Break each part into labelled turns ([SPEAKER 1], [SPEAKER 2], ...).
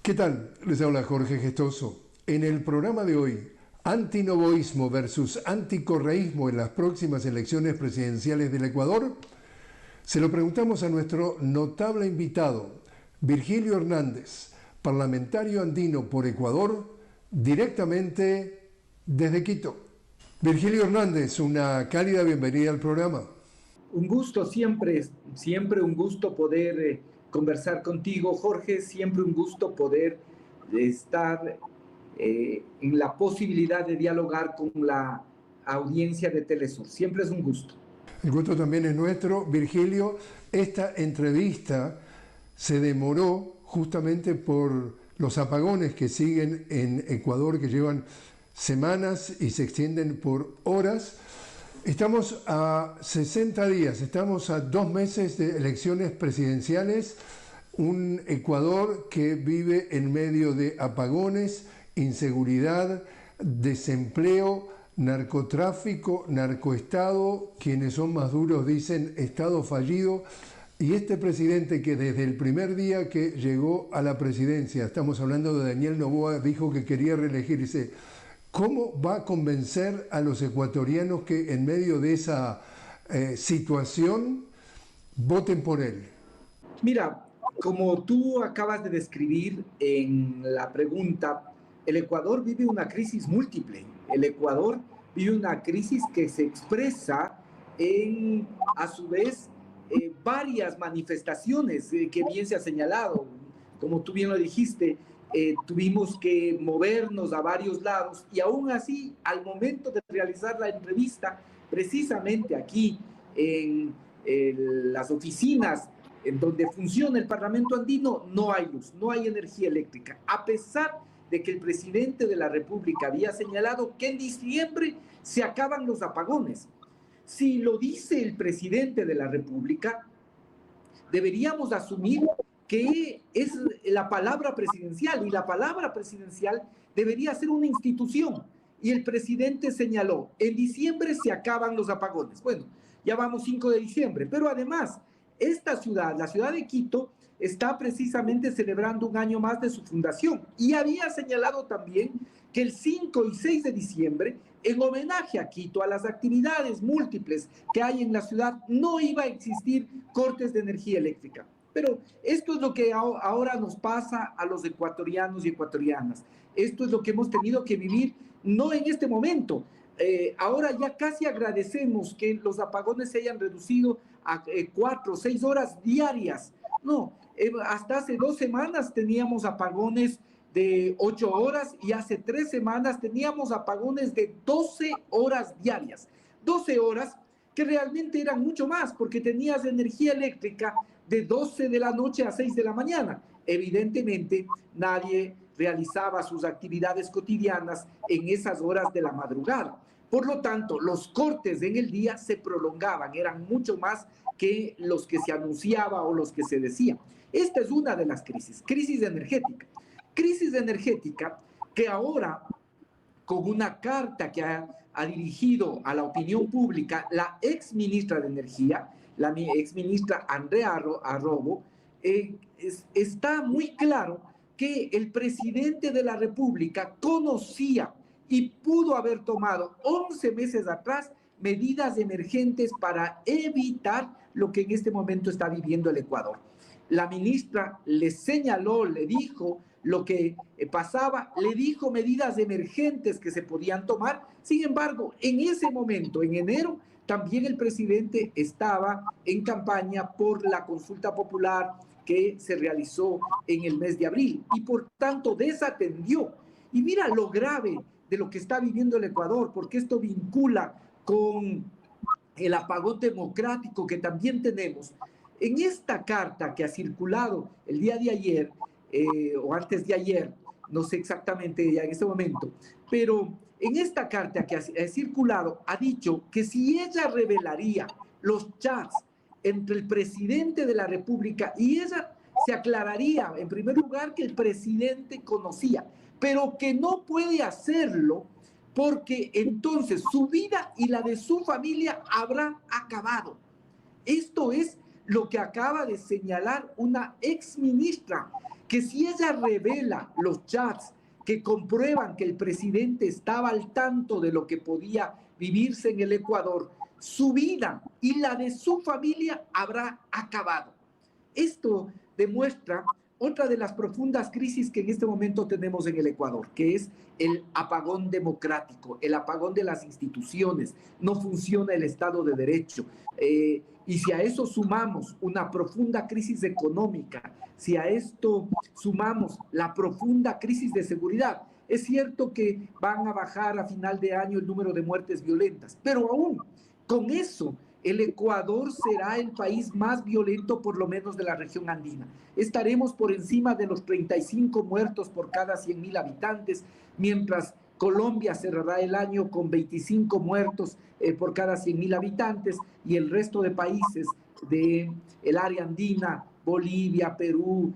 [SPEAKER 1] ¿Qué tal? Les habla Jorge Gestoso. En el programa de hoy, antinovoísmo versus anticorreísmo en las próximas elecciones presidenciales del Ecuador, se lo preguntamos a nuestro notable invitado, Virgilio Hernández, parlamentario andino por Ecuador, directamente desde Quito. Virgilio Hernández, una cálida bienvenida al programa.
[SPEAKER 2] Un gusto, siempre un gusto poder conversar contigo, Jorge, siempre un gusto poder estar en la posibilidad de dialogar con la audiencia de Telesur. Siempre es un gusto.
[SPEAKER 1] El gusto también es nuestro. Virgilio, esta entrevista se demoró justamente por los apagones que siguen en Ecuador, que llevan semanas y se extienden por horas. Estamos a 60 días, estamos a 2 meses de elecciones presidenciales, un Ecuador que vive en medio de apagones, inseguridad, desempleo, narcotráfico, narcoestado, quienes son más duros dicen estado fallido, y este presidente que desde el primer día que llegó a la presidencia, estamos hablando de Daniel Noboa, dijo que quería reelegirse. ¿Cómo va a convencer a los ecuatorianos que en medio de esa situación voten por él?
[SPEAKER 2] Mira, como tú acabas de describir en la pregunta, el Ecuador vive una crisis múltiple. El Ecuador vive una crisis que se expresa en, a su vez, varias manifestaciones que bien se ha señalado. Como tú bien lo dijiste, tuvimos que movernos a varios lados y aún así, al momento de realizar la entrevista, precisamente aquí en las oficinas en donde funciona el Parlamento andino, no hay luz, no hay energía eléctrica, a pesar de que el presidente de la República había señalado que en diciembre se acaban los apagones. Si lo dice el presidente de la República, deberíamos asumir que es la palabra presidencial, y la palabra presidencial debería ser una institución. Y el presidente señaló, en diciembre se acaban los apagones. Bueno, ya vamos 5 de diciembre, pero además, esta ciudad, la ciudad de Quito, está precisamente celebrando un año más de su fundación. Y había señalado también que el 5 y 6 de diciembre, en homenaje a Quito, a las actividades múltiples que hay en la ciudad, no iba a existir cortes de energía eléctrica. Pero esto es lo que ahora nos pasa a los ecuatorianos y ecuatorianas. Esto es lo que hemos tenido que vivir, no en este momento. Ahora ya casi agradecemos que los apagones se hayan reducido a 4 o 6 horas diarias. No, hasta hace 2 semanas teníamos apagones de 8 horas y hace 3 semanas teníamos apagones de 12 horas diarias. 12 horas que realmente eran mucho más porque tenías energía eléctrica de 12 de la noche a 6 de la mañana. Evidentemente, nadie realizaba sus actividades cotidianas en esas horas de la madrugada. Por lo tanto, los cortes en el día se prolongaban, eran mucho más que los que se anunciaba o los que se decía. Esta es una de las crisis energética. Crisis energética que ahora, con una carta que ha dirigido a la opinión pública la ex ministra de Energía, la ex ministra Andrea Arrobo, está muy claro que el presidente de la República conocía y pudo haber tomado 11 meses atrás medidas emergentes para evitar lo que en este momento está viviendo el Ecuador. La ministra le señaló, le dijo lo que pasaba, le dijo medidas emergentes que se podían tomar. Sin embargo, en ese momento, en enero, también el presidente estaba en campaña por la consulta popular que se realizó en el mes de abril y por tanto desatendió. Y mira lo grave de lo que está viviendo el Ecuador, porque esto vincula con el apagón democrático que también tenemos. En esta carta que ha circulado el día de ayer, o antes de ayer, no sé exactamente ya en este momento, pero en esta carta que ha circulado ha dicho que si ella revelaría los chats entre el presidente de la República y ella, se aclararía en primer lugar que el presidente conocía, pero que no puede hacerlo porque entonces su vida y la de su familia habrán acabado. Esto es lo que acaba de señalar una ex ministra que si ella revela los chats que comprueban que el presidente estaba al tanto de lo que podía vivirse en el Ecuador, su vida y la de su familia habrá acabado. Esto demuestra otra de las profundas crisis que en este momento tenemos en el Ecuador, que es el apagón democrático, el apagón de las instituciones. No funciona el Estado de Derecho. Y si a eso sumamos una profunda crisis económica, si a esto sumamos la profunda crisis de seguridad, es cierto que van a bajar a final de año el número de muertes violentas, pero aún con eso, el Ecuador será el país más violento, por lo menos de la región andina. Estaremos por encima de los 35 muertos por cada 100.000 habitantes, mientras Colombia cerrará el año con 25 muertos por cada 100.000 habitantes, y el resto de países del área andina, Bolivia, Perú,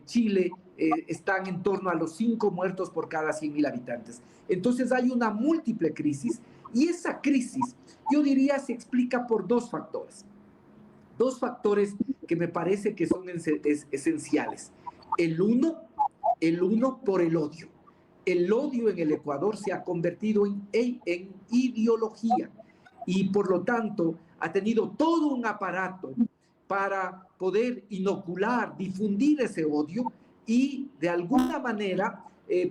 [SPEAKER 2] Chile, están en torno a los 5 muertos por cada 100.000 habitantes. Entonces hay una múltiple crisis, y esa crisis, yo diría, se explica por dos factores. Dos factores que me parece que son esenciales. El uno por el odio. El odio en el Ecuador se ha convertido en ideología, y por lo tanto ha tenido todo un aparato para poder inocular, difundir ese odio y de alguna manera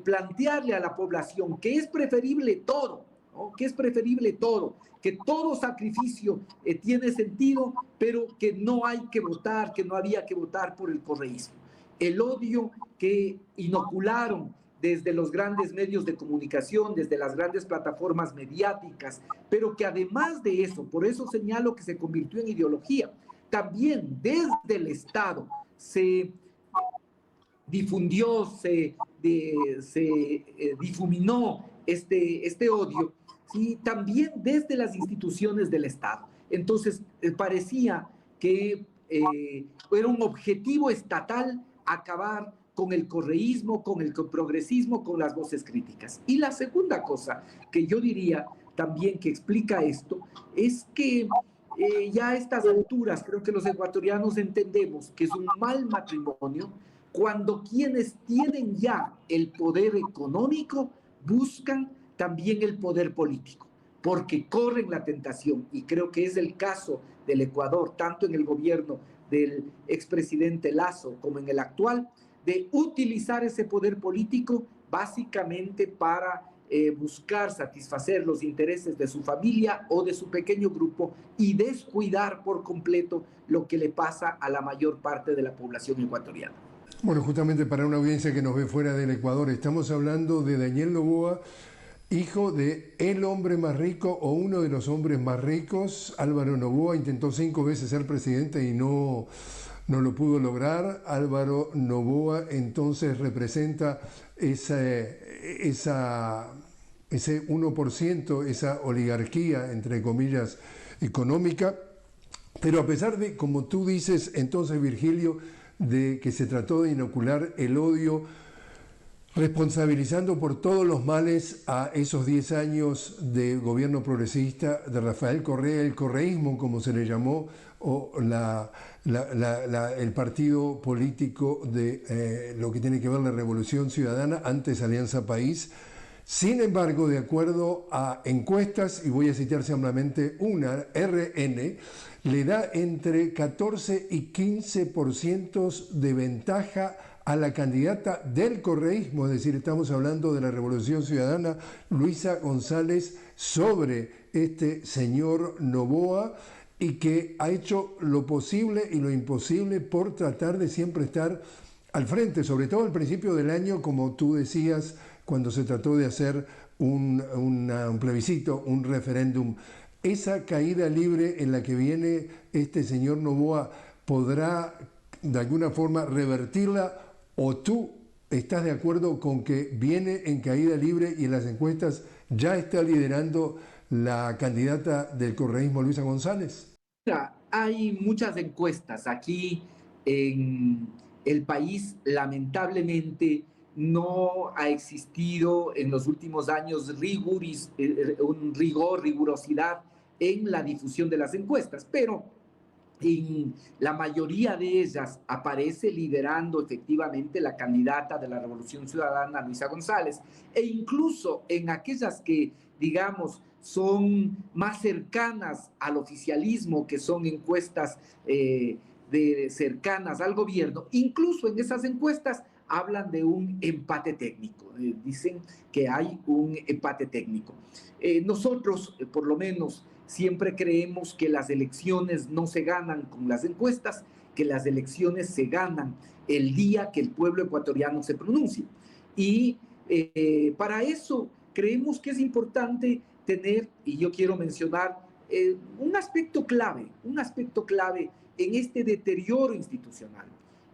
[SPEAKER 2] plantearle a la población que es preferible todo, ¿no? Que es preferible todo, que todo sacrificio tiene sentido, pero que no hay que votar, que no había que votar por el correísmo. El odio que inocularon desde los grandes medios de comunicación, desde las grandes plataformas mediáticas, pero que además de eso, por eso señalo que se convirtió en ideología, también desde el Estado se difundió, se difuminó este odio, ¿sí? También desde las instituciones del Estado. Entonces, parecía que era un objetivo estatal acabar con el correísmo, con el progresismo, con las voces críticas. Y la segunda cosa que yo diría también que explica esto es que ya a estas alturas creo que los ecuatorianos entendemos que es un mal matrimonio cuando quienes tienen ya el poder económico buscan también el poder político, porque corren la tentación, y creo que es el caso del Ecuador, tanto en el gobierno del expresidente Lasso como en el actual, de utilizar ese poder político básicamente para buscar satisfacer los intereses de su familia o de su pequeño grupo y descuidar por completo lo que le pasa a la mayor parte de la población ecuatoriana.
[SPEAKER 1] Bueno, justamente para una audiencia que nos ve fuera del Ecuador, estamos hablando de Daniel Noboa, hijo de el hombre más rico o uno de los hombres más ricos. Álvaro Noboa intentó 5 veces ser presidente y no lo pudo lograr. Álvaro Noboa entonces representa ese 1%, esa oligarquía, entre comillas, económica. Pero a pesar de, como tú dices entonces, Virgilio, de que se trató de inocular el odio, responsabilizando por todos los males a esos 10 años de gobierno progresista de Rafael Correa, el correísmo como se le llamó, o el partido político de lo que tiene que ver la Revolución Ciudadana, antes Alianza País. Sin embargo, de acuerdo a encuestas, y voy a citar simplemente una, RN, le da entre 14 y 15% de ventaja a la candidata del correísmo, es decir, estamos hablando de la Revolución Ciudadana, Luisa González, sobre este señor Noboa, y que ha hecho lo posible y lo imposible por tratar de siempre estar al frente, sobre todo al principio del año, como tú decías, cuando se trató de hacer un plebiscito, un referéndum. Esa caída libre en la que viene este señor Noboa, ¿podrá de alguna forma revertirla, o tú estás de acuerdo con que viene en caída libre y en las encuestas ya está liderando la candidata del correísmo, Luisa González?
[SPEAKER 2] Mira, hay muchas encuestas aquí en el país. Lamentablemente no ha existido en los últimos años rigurosidad en la difusión de las encuestas, pero En la mayoría de ellas aparece liderando efectivamente la candidata de la Revolución Ciudadana, Luisa González, e incluso en aquellas que, digamos, son más cercanas al oficialismo, que son encuestas cercanas al gobierno, incluso en esas encuestas hablan de un empate técnico, dicen que hay un empate técnico. Nosotros, por lo menos, siempre creemos que las elecciones no se ganan con las encuestas, que las elecciones se ganan el día que el pueblo ecuatoriano se pronuncie. Y para eso creemos que es importante tener, y yo quiero mencionar, un aspecto clave en este deterioro institucional.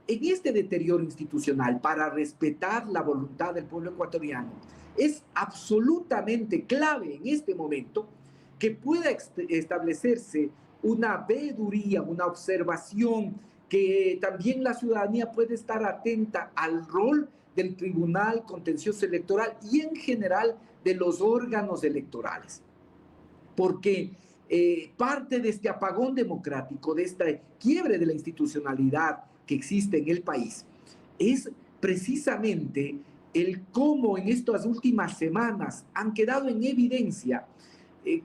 [SPEAKER 2] En este deterioro institucional, para respetar la voluntad del pueblo ecuatoriano, es absolutamente clave en este momento que pueda establecerse una veeduría, una observación, que también la ciudadanía puede estar atenta al rol del Tribunal Contencioso Electoral y en general de los órganos electorales. Porque parte de este apagón democrático, de esta quiebre de la institucionalidad que existe en el país, es precisamente el cómo en estas últimas semanas han quedado en evidencia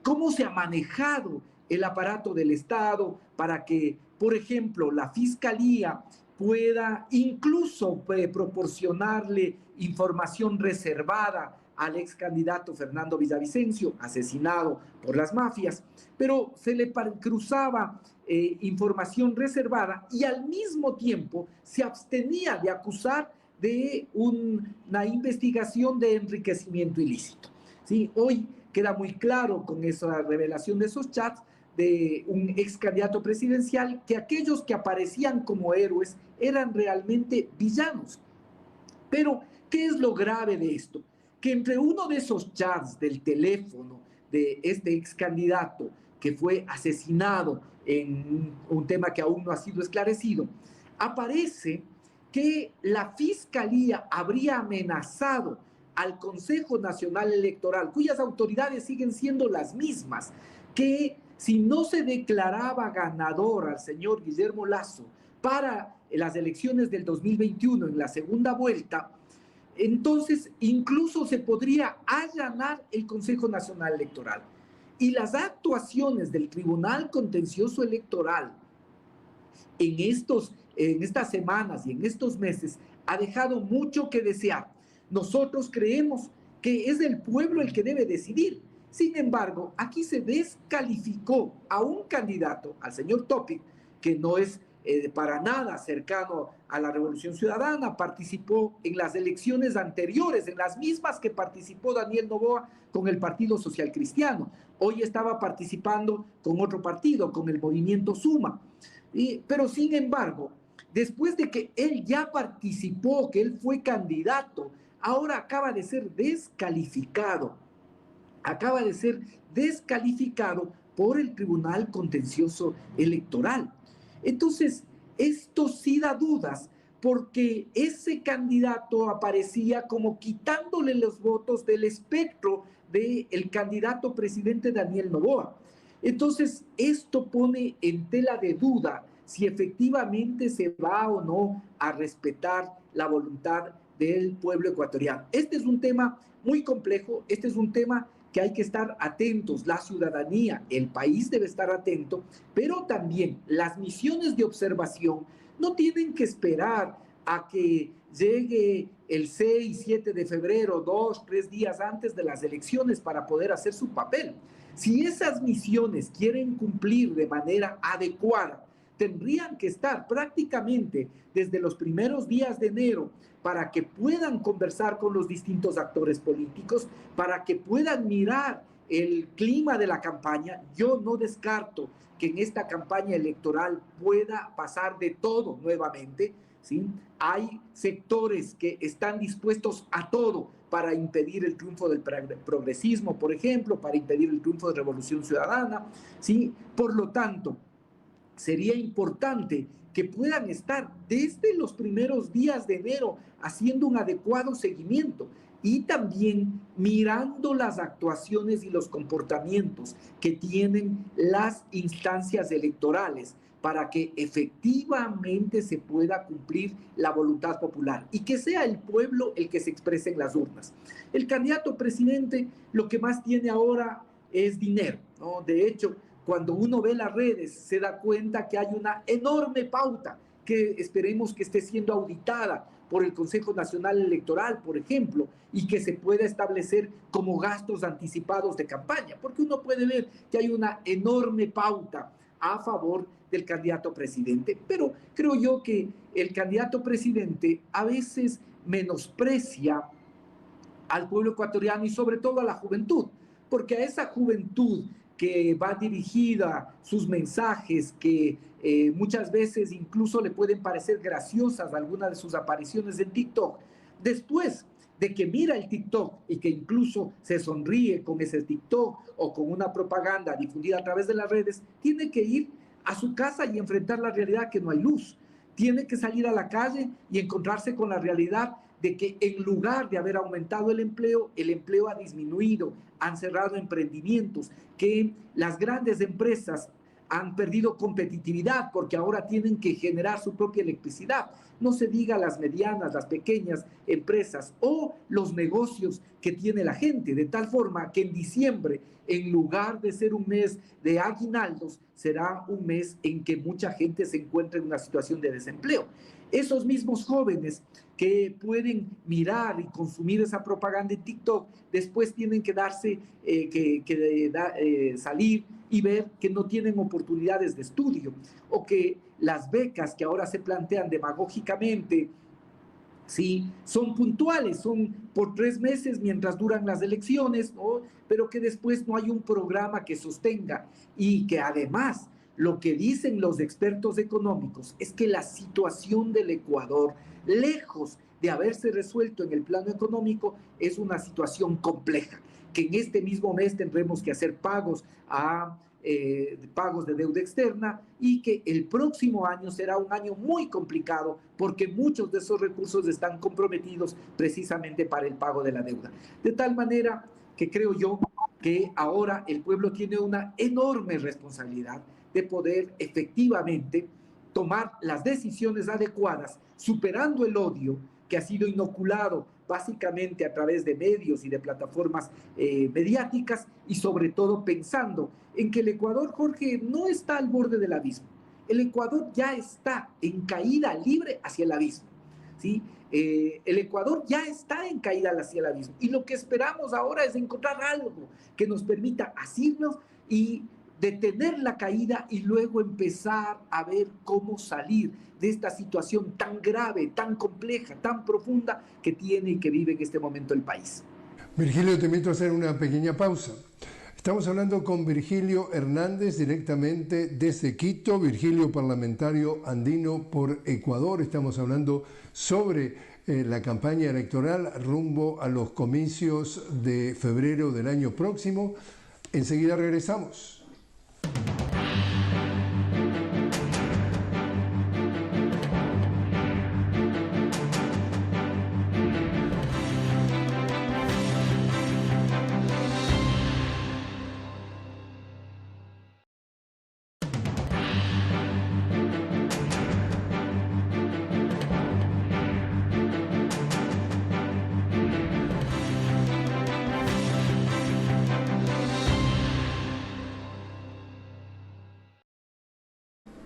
[SPEAKER 2] cómo se ha manejado el aparato del Estado para que, por ejemplo, la Fiscalía pueda incluso proporcionarle información reservada al ex candidato Fernando Villavicencio, asesinado por las mafias, pero se le cruzaba información reservada y al mismo tiempo se abstenía de acusar de una investigación de enriquecimiento ilícito. ¿Sí? Hoy queda muy claro con esa revelación de esos chats de un ex candidato presidencial que aquellos que aparecían como héroes eran realmente villanos. Pero, ¿qué es lo grave de esto? Que entre uno de esos chats del teléfono de este ex candidato que fue asesinado en un tema que aún no ha sido esclarecido, aparece que la Fiscalía habría amenazado al Consejo Nacional Electoral, cuyas autoridades siguen siendo las mismas, que si no se declaraba ganador al señor Guillermo Lasso para las elecciones del 2021 en la segunda vuelta, entonces incluso se podría allanar el Consejo Nacional Electoral. Y las actuaciones del Tribunal Contencioso Electoral en estas semanas y en estos meses ha dejado mucho que desear. Nosotros creemos que es el pueblo el que debe decidir. Sin embargo, aquí se descalificó a un candidato, al señor Topic, que no es para nada cercano a la Revolución Ciudadana, participó en las elecciones anteriores, en las mismas que participó Daniel Noboa con el Partido Social Cristiano. Hoy estaba participando con otro partido, con el Movimiento Suma. Pero sin embargo, después de que él ya participó, que él fue candidato, ahora acaba de ser descalificado por el Tribunal Contencioso Electoral. Entonces, esto sí da dudas, porque ese candidato aparecía como quitándole los votos del espectro del candidato presidente Daniel Noboa. Entonces, esto pone en tela de duda si efectivamente se va o no a respetar la voluntad del pueblo ecuatoriano. Este es un tema muy complejo, este es un tema que hay que estar atentos, la ciudadanía, el país debe estar atento, pero también las misiones de observación no tienen que esperar a que llegue el 6, 7 de febrero, 2, 3 días antes de las elecciones para poder hacer su papel. Si esas misiones quieren cumplir de manera adecuada, tendrían que estar prácticamente desde los primeros días de enero para que puedan conversar con los distintos actores políticos, para que puedan mirar el clima de la campaña. Yo no descarto que en esta campaña electoral pueda pasar de todo nuevamente, ¿sí? Hay sectores que están dispuestos a todo para impedir el triunfo del progresismo, por ejemplo, para impedir el triunfo de Revolución Ciudadana, ¿sí? Por lo tanto, sería importante que puedan estar desde los primeros días de enero haciendo un adecuado seguimiento y también mirando las actuaciones y los comportamientos que tienen las instancias electorales para que efectivamente se pueda cumplir la voluntad popular y que sea el pueblo el que se exprese en las urnas. El candidato presidente lo que más tiene ahora es dinero, ¿no? De hecho, cuando uno ve las redes se da cuenta que hay una enorme pauta que esperemos que esté siendo auditada por el Consejo Nacional Electoral, por ejemplo, y que se pueda establecer como gastos anticipados de campaña, porque uno puede ver que hay una enorme pauta a favor del candidato presidente, pero creo yo que el candidato presidente a veces menosprecia al pueblo ecuatoriano y sobre todo a la juventud, porque a esa juventud que va dirigida, sus mensajes, que muchas veces incluso le pueden parecer graciosas algunas de sus apariciones en TikTok, después de que mira el TikTok y que incluso se sonríe con ese TikTok o con una propaganda difundida a través de las redes, tiene que ir a su casa y enfrentar la realidad que no hay luz. Tiene que salir a la calle y encontrarse con la realidad de que en lugar de haber aumentado el empleo ha disminuido, han cerrado emprendimientos, que las grandes empresas han perdido competitividad porque ahora tienen que generar su propia electricidad. No se diga las medianas, las pequeñas empresas o los negocios que tiene la gente, de tal forma que en diciembre, en lugar de ser un mes de aguinaldos, será un mes en que mucha gente se encuentra en una situación de desempleo. Esos mismos jóvenes que pueden mirar y consumir esa propaganda en TikTok, después tienen que salir y ver que no tienen oportunidades de estudio, o que las becas que ahora se plantean demagógicamente, sí, son puntuales, son por 3 meses mientras duran las elecciones, ¿no? Pero que después no hay un programa que sostenga y que además lo que dicen los expertos económicos es que la situación del Ecuador, lejos de haberse resuelto en el plano económico, es una situación compleja, que en este mismo mes tendremos que hacer pagos de deuda externa y que el próximo año será un año muy complicado porque muchos de esos recursos están comprometidos precisamente para el pago de la deuda. De tal manera que creo yo que ahora el pueblo tiene una enorme responsabilidad de poder efectivamente tomar las decisiones adecuadas, superando el odio que ha sido inoculado básicamente a través de medios y de plataformas mediáticas y sobre todo pensando en que el Ecuador, Jorge, no está al borde del abismo. El Ecuador ya está en caída libre hacia el abismo, ¿sí? El Ecuador ya está en caída hacia el abismo y lo que esperamos ahora es encontrar algo que nos permita asirnos y detener la caída y luego empezar a ver cómo salir de esta situación tan grave, tan compleja, tan profunda que tiene y que vive en este momento el país.
[SPEAKER 1] Virgilio, te invito a hacer una pequeña pausa. Estamos hablando con Virgilio Hernández directamente desde Quito, Virgilio parlamentario andino por Ecuador. Estamos hablando sobre la campaña electoral rumbo a los comicios de febrero del año próximo. Enseguida regresamos.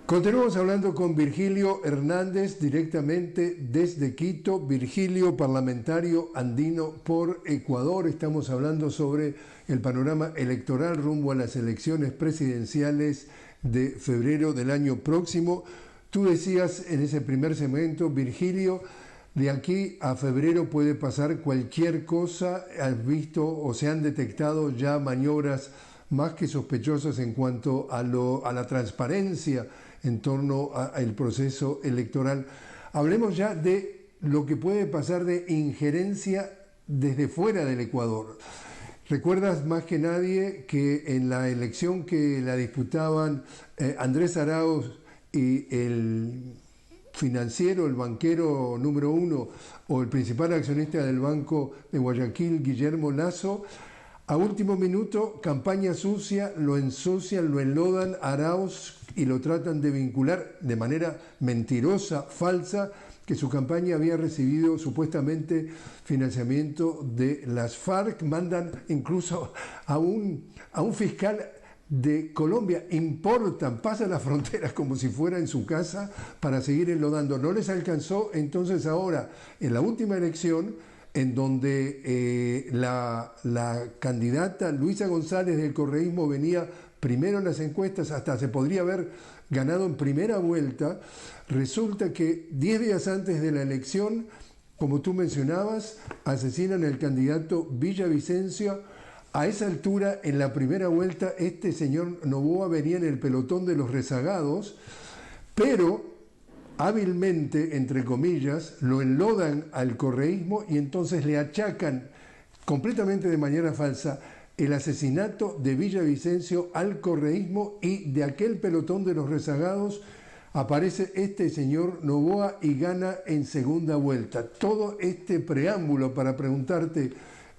[SPEAKER 1] Continuamos hablando con Virgilio Hernández directamente desde Quito, Virgilio parlamentario andino por Ecuador. Estamos hablando sobre el panorama electoral rumbo a las elecciones presidenciales de febrero del año próximo. Tú decías en ese primer segmento, Virgilio, de aquí a febrero puede pasar cualquier cosa. ¿Has visto o se han detectado ya maniobras más que sospechosas en cuanto a la transparencia en torno al proceso electoral? Hablemos ya de lo que puede pasar de injerencia desde fuera del Ecuador. Recuerdas más que nadie que en la elección que la disputaban Andrés Arauz y el financiero, el banquero número 1 o el principal accionista del Banco de Guayaquil, Guillermo Lasso, A último minuto, campaña sucia, lo ensucian, lo enlodan a Arauz y lo tratan de vincular de manera mentirosa, falsa, que su campaña había recibido supuestamente financiamiento de las FARC. Mandan incluso a un fiscal de Colombia, importan, pasan las fronteras como si fuera en su casa para seguir enlodando. No les alcanzó, entonces ahora, en la última elección, en donde la candidata Luisa González del correísmo venía primero en las encuestas, hasta se podría haber ganado en primera vuelta, resulta que 10 días antes de la elección, como tú mencionabas, asesinan al candidato Villavicencio. A esa altura, en la primera vuelta, este señor Noboa venía en el pelotón de los rezagados, pero hábilmente, entre comillas, lo enlodan al correísmo y entonces le achacan completamente de manera falsa el asesinato de Villavicencio al correísmo, y de aquel pelotón de los rezagados aparece este señor Noboa y gana en segunda vuelta. Todo este preámbulo para preguntarte,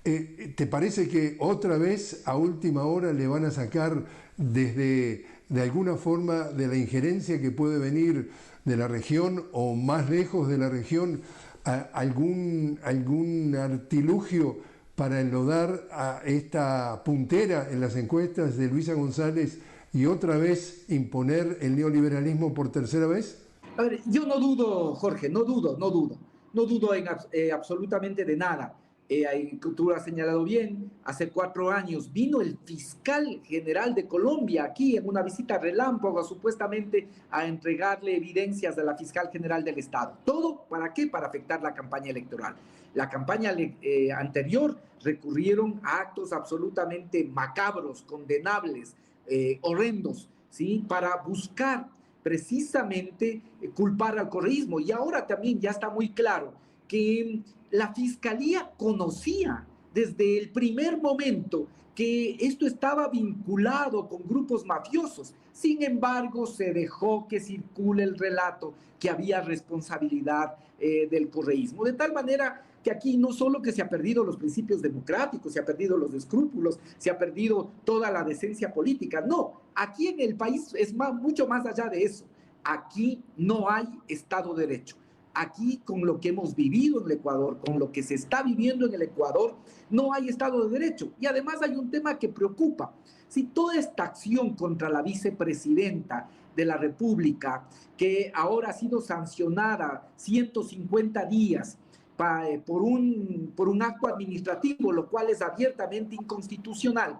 [SPEAKER 1] ¿te parece que otra vez a última hora le van a sacar de alguna forma de la injerencia que puede venir de la región o más lejos de la región algún artilugio para enlodar a esta puntera en las encuestas de Luisa González y otra vez imponer el neoliberalismo por tercera vez?
[SPEAKER 2] A ver, yo no dudo, Jorge, no dudo absolutamente de nada. Tú lo has señalado bien, hace 4 años vino el fiscal general de Colombia aquí en una visita relámpago supuestamente a entregarle evidencias a la fiscal general del Estado. ¿Todo para qué? Para afectar la campaña electoral. La campaña anterior recurrieron a actos absolutamente macabros, condenables, horrendos, ¿sí? Para buscar precisamente culpar al correísmo. Y ahora también ya está muy claro que la Fiscalía conocía desde el primer momento que esto estaba vinculado con grupos mafiosos. Sin embargo, se dejó que circule el relato que había responsabilidad del correísmo. De tal manera que aquí no solo que se ha perdido los principios democráticos, se ha perdido los escrúpulos, se ha perdido toda la decencia política. No, aquí en el país es mucho más allá de eso. Aquí no hay Estado de Derecho. Aquí, con lo que hemos vivido en el Ecuador, con lo que se está viviendo en el Ecuador, no hay Estado de Derecho. Y además hay un tema que preocupa. Si toda esta acción contra la vicepresidenta de la República, que ahora ha sido sancionada 150 días por un acto administrativo, lo cual es abiertamente inconstitucional,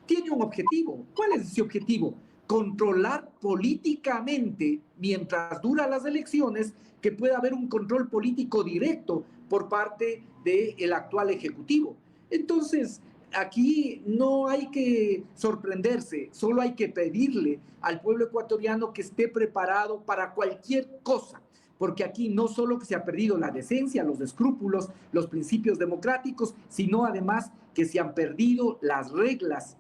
[SPEAKER 2] tiene un objetivo. ¿Cuál es ese objetivo? Controlar políticamente, mientras duran las elecciones, que pueda haber un control político directo por parte del actual Ejecutivo. Entonces, aquí no hay que sorprenderse, solo hay que pedirle al pueblo ecuatoriano que esté preparado para cualquier cosa, porque aquí no solo que se ha perdido la decencia, los escrúpulos, los principios democráticos, sino además que se han perdido las reglas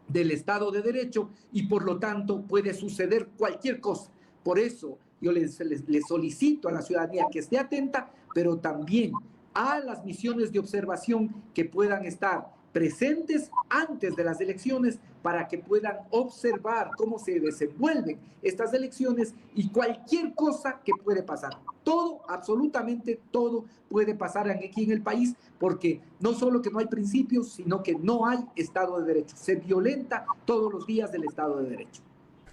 [SPEAKER 2] del Estado de Derecho y por lo tanto puede suceder cualquier cosa. Por eso yo les solicito a la ciudadanía que esté atenta, pero también a las misiones de observación que puedan estar presentes antes de las elecciones para que puedan observar cómo se desenvuelven estas elecciones y cualquier cosa que puede pasar. Todo, absolutamente todo puede pasar aquí en el país, porque no solo que no hay principios, sino que no hay Estado de Derecho. Se violenta todos los días el Estado de Derecho.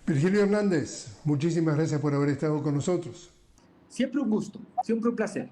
[SPEAKER 1] Virgilio Hernández, muchísimas gracias por haber estado con nosotros.
[SPEAKER 2] Siempre un gusto, siempre un placer.